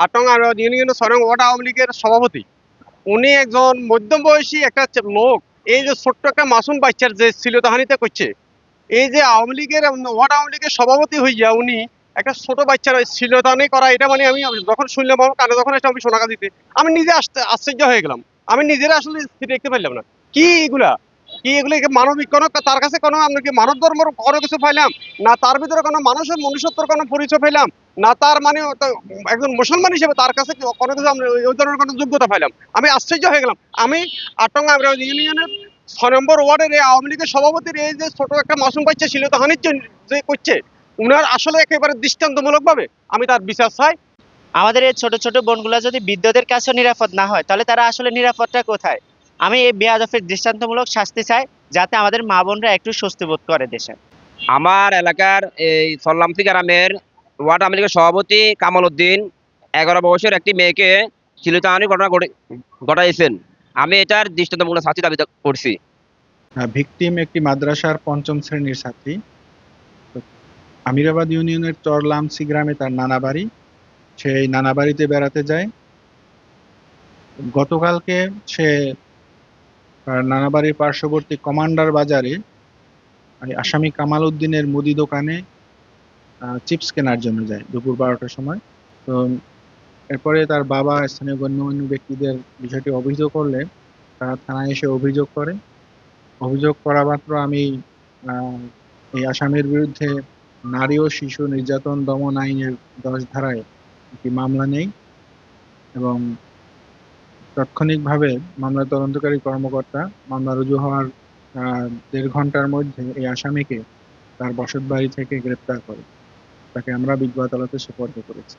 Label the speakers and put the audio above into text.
Speaker 1: আটং ইউনিয়নের 6 নং ওয়ার্ড আওয়ামী লীগের সভাপতি। উনি একজন মধ্যম বয়সী একটা লোক। এই যে ছোট্ট একটা মাসুম বাচ্চার যে শ্লীলতাহানিটা করছে, এই যে আওয়ামী লীগের ওয়ার্ড আওয়ামী লীগের সভাপতি হইয়া উনি একটা ছোট বাচ্চার ওই শ্লীলতাহানি করা, এটা মানে আমি যখন শুনলাম আমার কানে যখন একটা আমি শোনা দিতে, আমি নিজে আশ্চর্য হয়ে গেলাম। আমি নিজেরা আসলে দেখতে পারলাম না কি এগুলা, কি এগুলো মানবিক কোনো তার কাছে কোনো আমরা কি মানব ধর্মের কোনো কিছু পাইলাম না, তার ভিতরে কোনো মানুষের মনুষ্যত্বর কোনো পরিচয় পাইলাম না, তার মানে একজন মুসলমান হিসেবে তার কাছে কোনো কিছু আমরা ওই ধরনের কোনো যোগ্যতা পাইলাম। আমি আশ্চর্য হয়ে গেলাম। আমি আটঙ্গা ইউনিয়নের 6 নম্বর ওয়ার্ডের এই আওয়ামী লীগের সভাপতির এই যে ছোট একটা মাসুম বাচ্চা ছিল তাহানির জন্য যে করছে, উনার আসলে একেবারে দৃষ্টান্তমূলক ভাবে আমি তার বিচার চাই।
Speaker 2: আমাদের এই ছোট ছোট বোনগুলা যদি বৃদ্ধদের কাছেও নিরাপদ না হয়, তাহলে তারা আসলে নিরাপদটা কোথায়? আমি এই বেয়াদফের দৃষ্টান্তমূলক শাস্তি চাই, যাতে আমাদের মা বোনরা একটু স্বস্তি বোধ করে দেশে।
Speaker 3: আমার এলাকার এই সল্লামতি গ্রামের ওয়ার্ড আওয়ামী লীগের সভাপতি কামাল উদ্দিন 11 বছরের একটি মেয়েকে শ্লীলতাহানির ঘটনা ঘটাইছেন। আমি এটার দৃষ্টান্তমূলক শাস্তি দাবি করছি।
Speaker 4: ভিকটিম একটি মাদ্রাসার 5ম শ্রেণীর ছাত্রী। আমিরাবাদ ইউনিয়নের চরলামসি গ্রামে তার নানা বাড়ি। সেই নানা বাড়িতে বেড়াতে যায়। গতকালকে সে তার নানা বাড়ির পার্শ্ববর্তী কমান্ডার বাজারে আসামি কামাল উদ্দিনের মুদি দোকানে চিপস কেনার জন্য যায় দুপুর 12টার সময়। তো এরপরে তার বাবা স্থানীয় গণ্যমান্য ব্যক্তিদের বিষয়টি অভিযোগ করলে তারা থানায় এসে অভিযোগ করে। অভিযোগ করা মাত্র আমি এই আসামির বিরুদ্ধে নারী ও শিশু নির্যাতন দমন আইনের 10 ধারায় একটি মামলা নেই এবং তাৎক্ষণিকভাবে মামলা তদন্তকারী কর্মকর্তা মামলা রুজু হওয়ার 1.5 ঘন্টার মধ্যে এই আসামিকে তার বসতবাড়ি থেকে গ্রেপ্তার করে। তাকে আমরা বিজ্ঞ আদালতে সোপর্দ করেছি।